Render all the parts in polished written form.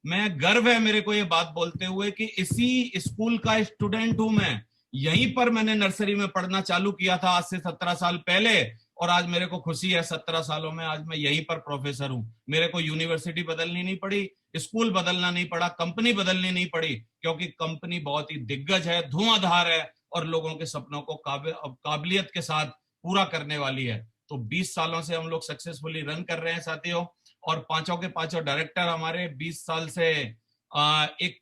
मैं गर्व है मेरे को ये बात बोलते हुए कि इसी स्कूल का स्टूडेंट हूं मैं। यहीं पर मैंने नर्सरी में पढ़ना चालू किया था आज से 17 साल पहले। और आज मेरे को खुशी है 17 सालों में आज मैं यहीं पर प्रोफेसर हूं। मेरे को यूनिवर्सिटी बदलनी नहीं पड़ी, स्कूल बदलना नहीं पड़ा, कंपनी बदलनी नहीं पड़ी, क्योंकि कंपनी बहुत ही दिग्गज है, धुआंधार है और लोगों के सपनों को काबिलियत के साथ पूरा करने वाली है। तो 20 सालों से हम लोग सक्सेसफुली रन कर रहे हैं साथियों। और पांचों के पांचों डायरेक्टर हमारे 20 साल से एक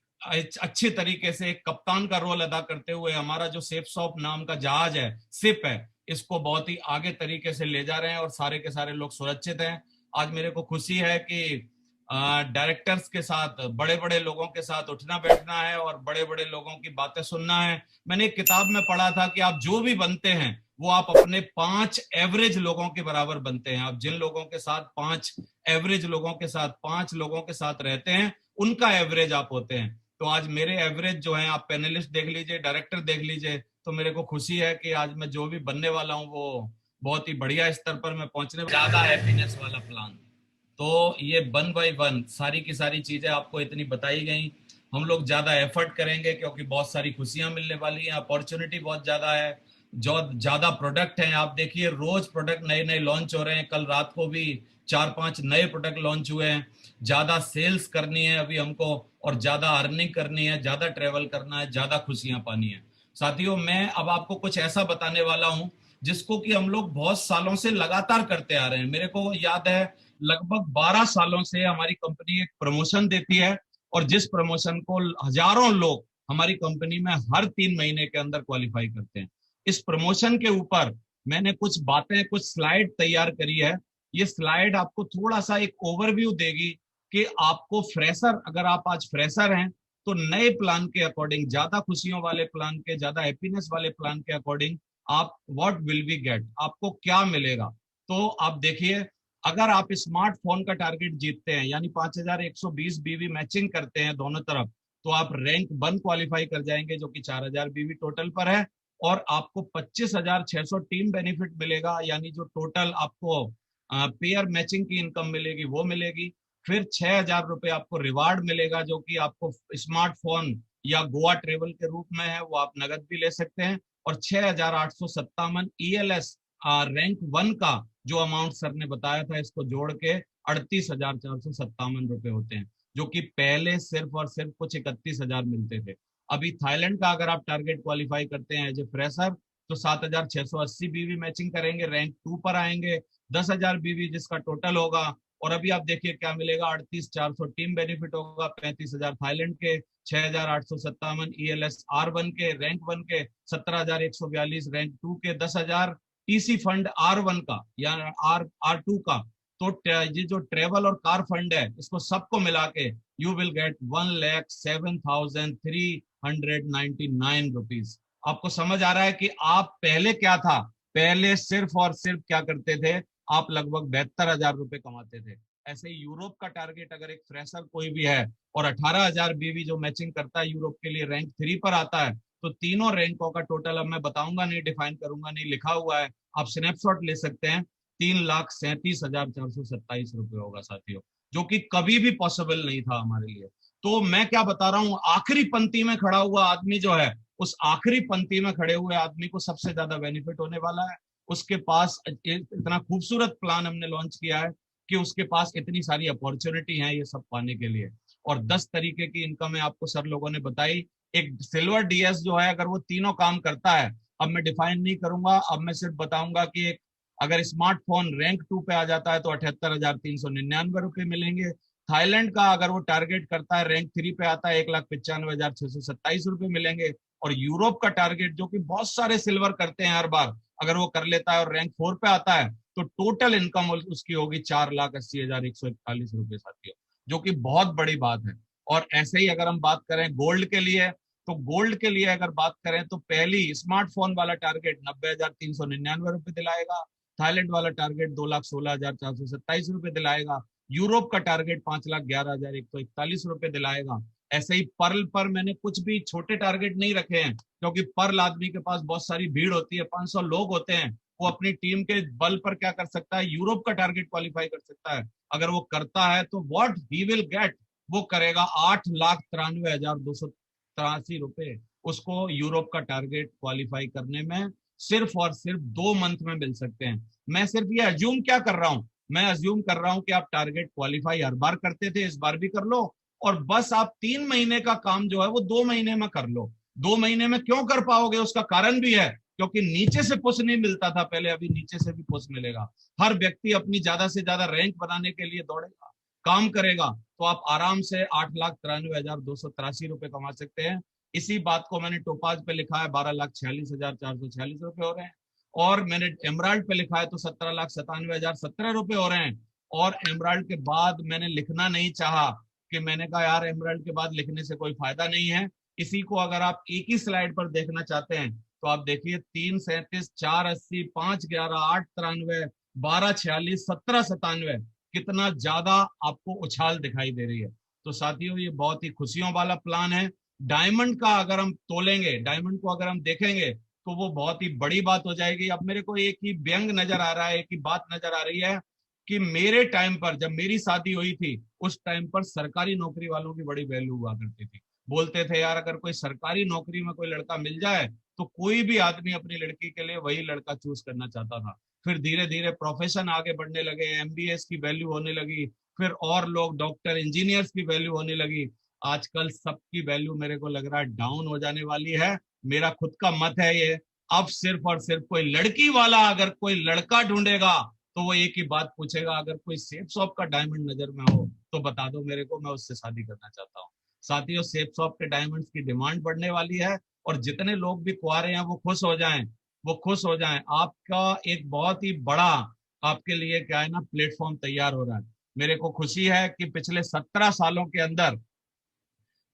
अच्छे तरीके से एक कप्तान का रोल अदा करते हुए हमारा जो सेफ सॉप नाम का जहाज है, सिप है, इसको बहुत ही आगे तरीके से ले जा रहे हैं और सारे के सारे लोग सुरक्षित हैं। आज मेरे को खुशी है कि डायरेक्टर्स के साथ, बड़े बड़े लोगों के साथ उठना बैठना है और बड़े बड़े लोगों की बातें सुनना है। मैंने एक किताब में पढ़ा था कि आप जो भी बनते हैं वो आप अपने 5 एवरेज लोगों के बराबर बनते हैं। आप जिन लोगों के साथ 5 एवरेज लोगों के साथ 5 लोगों के साथ रहते हैं उनका एवरेज आप होते हैं। तो आज मेरे एवरेज जो है, आप पैनलिस्ट देख लीजिए, डायरेक्टर देख लीजिए, तो मेरे को खुशी है कि आज मैं जो भी बनने वाला हूँ वो बहुत ही बढ़िया स्तर पर मैं पहुंचने, ज्यादा हैप्पीनेस वाला प्लान। तो ये 1 बाय 1 सारी की सारी चीजें आपको इतनी बताई गई। हम लोग ज्यादा एफर्ट करेंगे क्योंकि बहुत सारी खुशियां मिलने वाली हैं, अपॉर्चुनिटी बहुत ज्यादा है, जो ज्यादा प्रोडक्ट हैं। आप देखिए रोज प्रोडक्ट नए नए लॉन्च हो रहे हैं। कल रात को भी 4-5 नए प्रोडक्ट लॉन्च हुए हैं। ज्यादा सेल्स करनी है अभी हमको, और ज्यादा अर्निंग करनी है, ज्यादा ट्रेवल करना है, ज्यादा खुशियां पानी है। साथियों, मैं अब आपको कुछ ऐसा बताने वाला हूं जिसको कि हम लोग बहुत सालों से लगातार करते आ रहे हैं। मेरे को याद है लगभग 12 सालों से हमारी कंपनी एक प्रमोशन देती है, और जिस प्रमोशन को हजारों लोग हमारी कंपनी में हर 3 महीने के अंदर क्वालिफाई करते हैं। इस प्रमोशन के ऊपर मैंने कुछ बातें, कुछ स्लाइड तैयार करी है। ये स्लाइड आपको थोड़ा सा एक ओवरव्यू देगी कि आपको फ्रेशर, अगर आप आज फ्रेशर हैं तो नए प्लान के अकॉर्डिंग, ज्यादा खुशियों वाले प्लान के, ज्यादा हैप्पीनेस वाले प्लान के अकॉर्डिंग आप व्हाट विल वी गेट, आपको क्या मिलेगा। तो आप देखिए, अगर आप स्मार्टफोन का टारगेट जीतते हैं यानी 5120 बीवी मैचिंग करते हैं दोनों तरफ, तो आप रैंक 1 क्वालिफाई कर जाएंगे जो कि 4000 बीवी टोटल पर है। और आपको 25,600 टीम बेनिफिट मिलेगा, यानी जो टोटल आपको पेयर मैचिंग की इनकम मिलेगी वो मिलेगी। फिर 6,000 रुपए आपको रिवार्ड मिलेगा जो कि आपको स्मार्टफोन या गोवा ट्रेवल के रूप में है, वो आप नगद भी ले सकते हैं। और 6,857 ईएलएस रैंक 1 का जो अमाउंट सर ने बताया था, इसको जोड़ के 38,457 रुपए होते हैं, जो कि पहले सिर्फ और सिर्फ कुछ 31,000 मिलते थे। अभी थाईलैंड का अगर आप टारगेट क्वालिफाई करते हैं एज ए फ्रेशर, तो 7,680 बीवी मैचिंग करेंगे, रैंक 2 पर आएंगे, 10,000 बीवी जिसका टोटल होगा। और अभी आप देखिए क्या मिलेगा, 38,400 टीम बेनिफिट होगा, 35,000 थाईलैंड के, 6,857 ELS R1 के, रैंक 1 के, 17,142 रैंक 2 के, 10,000 टीसी फंड R1 का या R2 का। तो ये जो ट्रेवल और कार फंड है, इसको सबको मिला के यू विल गेट 1,07,399 रुपीज। आपको समझ आ रहा है कि आप पहले क्या था? पहले सिर्फ और सिर्फ क्या करते थे, आप लगभग 72,000 रुपए कमाते थे। ऐसे ही यूरोप का टारगेट अगर एक फ्रेशर कोई भी है और 18,000 बीवी जो मैचिंग करता है यूरोप के लिए, रैंक 3 पर आता है, तो तीनों रैंकों का टोटल अब मैं बताऊंगा नहीं, डिफाइन करूंगा नहीं, लिखा हुआ है, आप स्नैपशॉट ले सकते हैं, 3,37,427 रुपए होगा साथियों, जो कि कभी भी पॉसिबल नहीं था हमारे लिए। तो मैं क्या बता रहा हूं, आखिरी पंक्ति में खड़ा हुआ आदमी जो है, उस आखिरी पंक्ति में खड़े हुए आदमी को सबसे ज्यादा बेनिफिट होने वाला है। उसके पास इतना खूबसूरत प्लान हमने लॉन्च किया है कि उसके पास इतनी सारी अपॉर्चुनिटी है ये सब पाने के लिए। और 10 तरीके की इनकम है आपको सर लोगों ने बताई। एक सिल्वर डीएस जो है, अगर वो तीनों काम करता है, अब मैं डिफाइन नहीं करूंगा, अब मैं सिर्फ बताऊंगा कि एक अगर स्मार्टफोन रैंक 2 पे आ जाता है तो 78,399 रुपए मिलेंगे। थाईलैंड का अगर वो टारगेट करता है, रैंक 3 पे आता है, 1,95,627 रुपए मिलेंगे। और यूरोप का टारगेट जो कि बहुत सारे सिल्वर करते हैं हर बार, अगर वो कर लेता है और रैंक 4 पे आता है, तो टोटल इनकम उसकी होगी 4,80,141 रुपए साथियों, जो कि बहुत बड़ी बात है। और ऐसे ही अगर हम बात करें गोल्ड के लिए, तो गोल्ड के लिए अगर बात करें तो पहली स्मार्टफोन वाला टारगेट 90,399 रुपए दिलाएगा। थाईलैंड वाला टारगेट 2,16,427 रुपए दिलाएगा। यूरोप का टारगेट 5,11,141 रुपए दिलाएगा। ऐसे ही पर्ल पर मैंने कुछ भी छोटे टारगेट नहीं रखे हैं, क्योंकि पर्ल आदमी के पास बहुत सारी भीड़ होती है, 500 लोग होते हैं, वो अपनी टीम के बल पर क्या कर सकता है, यूरोप का टारगेट क्वालिफाई कर सकता है। अगर वो करता है तो व्हाट ही विल गेट, वो करेगा 8,93,283 रुपए। उसको यूरोप का टारगेट क्वालिफाई करने में सिर्फ और सिर्फ 2 मंथ में मिल सकते हैं। मैं सिर्फ ये अज्यूम क्या कर रहा हूं, मैं अज्यूम कर रहा हूं कि आप टारगेट क्वालिफाई हर बार करते थे, इस बार भी कर लो, और बस आप 3 महीने का काम जो है वो 2 महीने में कर लो। 2 महीने में क्यों कर पाओगे, उसका कारण भी है, क्योंकि नीचे से पुश नहीं मिलता था पहले, अभी नीचे से भी पुश मिलेगा। हर व्यक्ति अपनी ज्यादा से ज्यादा रैंक बनाने के लिए दौड़ेगा, काम करेगा, तो आप आराम से 8,93,283 रुपए कमा सकते हैं। इसी बात को मैंने टोपाज पे लिखा है, 12,46,446 रुपए हो रहे हैं। और मैंने एमराल्ड पे लिखा है तो 17,97,017 रुपए हो रहे हैं। और एमराल्ड के बाद मैंने लिखना नहीं चाहा, कि मैंने कहा यार एमराल्ड के बाद लिखने से कोई फायदा नहीं है। इसी को अगर आप एक ही स्लाइड पर देखना चाहते हैं तो आप देखिए 3,37, 4,80, 5,11, 8,93, 12,46, 17,97, कितना ज्यादा आपको उछाल दिखाई दे रही है। तो साथियों ये बहुत ही खुशियों वाला प्लान है। डायमंड का अगर हम तोलेंगे, डायमंड को अगर हम देखेंगे तो वो बहुत ही बड़ी बात हो जाएगी। अब मेरे को एक ही व्यंग नजर आ रहा है, एक ही बात नजर आ रही है कि मेरे टाइम पर जब मेरी शादी हुई थी उस टाइम पर सरकारी नौकरी वालों की बड़ी वैल्यू हुआ करती थी। बोलते थे यार अगर कोई सरकारी नौकरी में कोई लड़का मिल जाए तो कोई भी आदमी अपनी लड़की के लिए वही लड़का चूज करना चाहता था। फिर धीरे धीरे प्रोफेशन आगे बढ़ने लगे, एमबीएस की वैल्यू होने लगी, फिर और लोग डॉक्टर इंजीनियर्स की वैल्यू होने लगी। आजकल सबकी वैल्यू मेरे को लग रहा है डाउन हो जाने वाली है। मेरा खुद का मत है ये, अब सिर्फ और सिर्फ कोई लड़की वाला अगर कोई लड़का ढूंढेगा तो वो एक ही बात पूछेगा, अगर कोई सेफ शॉप का डायमंड नजर में हो तो बता दो मेरे को, मैं उससे शादी करना चाहता हूँ। साथियों सेफ शॉप के डायमंड्स की डिमांड बढ़ने वाली है, और जितने लोग भी कुंवारे हैं वो खुश हो जाएं, वो खुश हो जाएं। आपका एक बहुत ही बड़ा आपके लिए क्या है ना प्लेटफॉर्म तैयार हो रहा है। मेरे को खुशी है कि पिछले 17 सालों के अंदर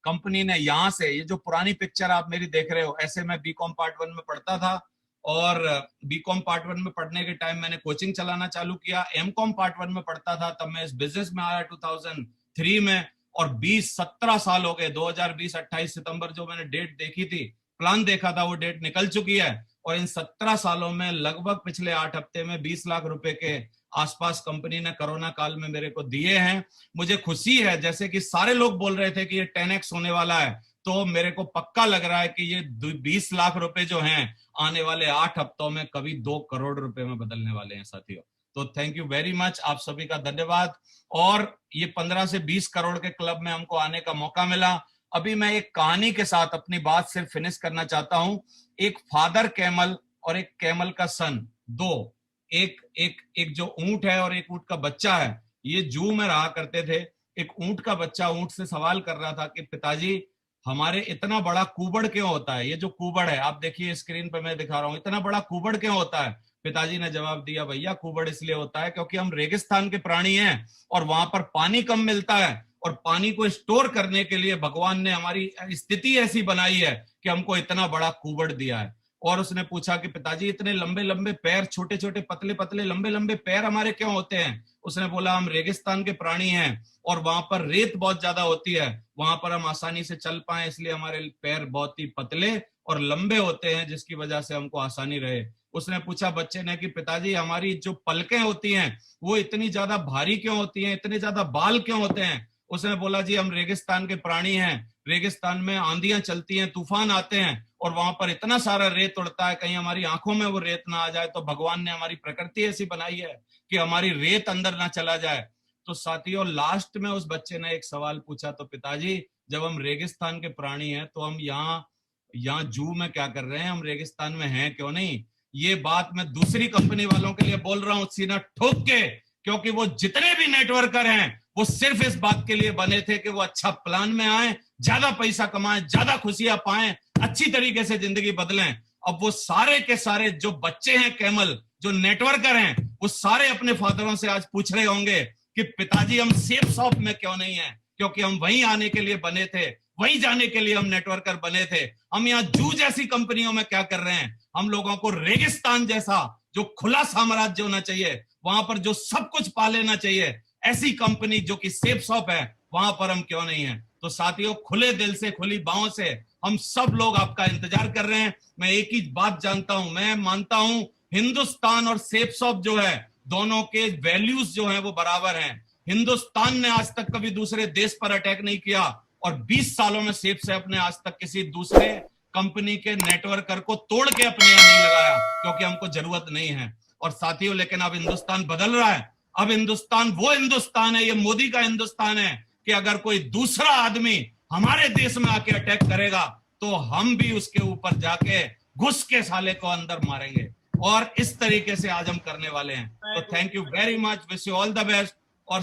कंपनी ने यहाँ से, ये जो पुरानी पिक्चर आप मेरी देख रहे हो, ऐसे मैं बीकॉम पार्ट 1 में पढ़ता था, और बीकॉम पार्ट 1 में पढ़ने के टाइम मैंने कोचिंग चलाना चालू किया। एमकॉम पार्ट 1 में पढ़ता था तब मैं इस बिजनेस में आया 2003 में, और 17 साल हो गए। 2020 28 सितंबर जो मैंने डेट देखी थी, प्लान देखा था, वो डेट निकल चुकी है। और इन 17 सालों में लगभग पिछले 8 हफ्ते में 20 लाख रुपए के आसपास कंपनी ने कोरोना काल में मेरे को दिए हैं। मुझे खुशी है, जैसे कि सारे लोग बोल रहे थे कि ये 10x होने वाला है, तो मेरे को पक्का लग रहा है कि ये 20 लाख रुपए जो हैं आने वाले 8 हफ्तों में कभी 2 करोड़ रुपए में बदलने वाले हैं साथियों। तो थैंक यू वेरी मच, आप सभी का धन्यवाद। और ये 15 से 20 करोड़ के क्लब में हमको आने का मौका मिला। अभी मैं एक कहानी के साथ अपनी बात सिर्फ फिनिश करना चाहता हूं। एक फादर कैमल और एक कैमल का सन, दो, एक जो ऊंट है और एक ऊंट का बच्चा है, ये जू में रहा करते थे। एक ऊंट का बच्चा ऊंट से सवाल कर रहा था कि पिताजी हमारे इतना बड़ा कुबड़ क्यों होता है, ये जो कुबड़ है आप देखिए स्क्रीन पर मैं दिखा रहा हूं, इतना बड़ा कुबड़ क्यों होता है। पिताजी ने जवाब दिया, भैया कुबड़ इसलिए होता है क्योंकि हम रेगिस्तान के प्राणी हैं और वहां पर पानी कम मिलता है, और पानी को स्टोर करने के लिए भगवान ने हमारी स्थिति ऐसी बनाई है कि हमको इतना बड़ा कुबड़ दिया है। और उसने पूछा कि पिताजी इतने लंबे लंबे पैर, छोटे छोटे पतले पतले लंबे लंबे पैर हमारे क्यों होते हैं। उसने बोला हम रेगिस्तान के प्राणी हैं और वहां पर रेत बहुत ज्यादा होती है, वहां पर हम आसानी से चल पाए, इसलिए हमारे पैर बहुत ही पतले और लंबे होते हैं, जिसकी वजह से हमको आसानी रहे। उसने पूछा बच्चे ने कि पिताजी हमारी जो पलकें होती हैं वो इतनी ज्यादा भारी क्यों होती हैं, इतने ज्यादा बाल क्यों होते हैं। उसने बोला जी हम रेगिस्तान के प्राणी हैं, रेगिस्तान में आंधियां चलती हैं, तूफान आते हैं और वहां पर इतना सारा रेत उड़ता है, कहीं हमारी आंखों में वो रेत ना आ जाए, तो भगवान ने हमारी प्रकृति ऐसी बनाई है कि हमारी रेत अंदर ना चला जाए। तो साथियों लास्ट में उस बच्चे ने एक सवाल पूछा, तो पिताजी जब हम रेगिस्तान के प्राणी हैं तो हम यहाँ जू में क्या कर रहे हैं, हम रेगिस्तान में हैं क्यों नहीं। ये बात मैं दूसरी कंपनी वालों के लिए बोल रहा हूं सीना ठोक के, क्योंकि वो जितने भी नेटवर्कर हैं वो सिर्फ इस बात के लिए बने थे कि वो अच्छा प्लान में आए, ज्यादा पैसा कमाएं, ज्यादा खुशियां पाएं, अच्छी तरीके से जिंदगी बदलें। अब वो सारे के सारे जो बच्चे हैं कैमल, जो नेटवर्कर हैं, वो सारे अपने फादरों से आज पूछ रहे होंगे कि पिताजी हम सेफ शॉप में क्यों नहीं है, क्योंकि हम वहीं आने के लिए बने थे, वहीं जाने के लिए हम नेटवर्कर बने थे। हम यहाँ जू जैसी कंपनियों में क्या कर रहे हैं, हम लोगों को रेगिस्तान जैसा जो खुला साम्राज्य होना चाहिए, वहां पर जो सब कुछ पा लेना चाहिए, ऐसी कंपनी जो कि सेफ शॉप है, वहां पर हम क्यों नहीं है। तो साथियों खुले दिल से, खुली बाहों से हम सब लोग आपका इंतजार कर रहे हैं। मैं एक ही बात जानता हूं, मैं मानता हूं हिंदुस्तान और सेफ शॉप जो है, दोनों के वैल्यूज जो हैं वो बराबर हैं। हिंदुस्तान ने आज तक कभी दूसरे देश पर अटैक नहीं किया, और 20 सालों में सेफ से अपने आज तक किसी दूसरे कंपनी के नेटवर्कर को तोड़ के अपने यहां नहीं लगाया, क्योंकि हमको जरूरत नहीं है। और साथियों, लेकिन अब हिंदुस्तान बदल रहा है। अब हिंदुस्तान वो हिंदुस्तान है, ये मोदी का हिंदुस्तान है कि अगर कोई दूसरा आदमी हमारे देश में आके अटैक करेगा तो हम भी उसके ऊपर जाके घुस के साले को अंदर मारेंगे, और इस तरीके से आज हम करने वाले हैं। तो thank you very much, wish you all the best.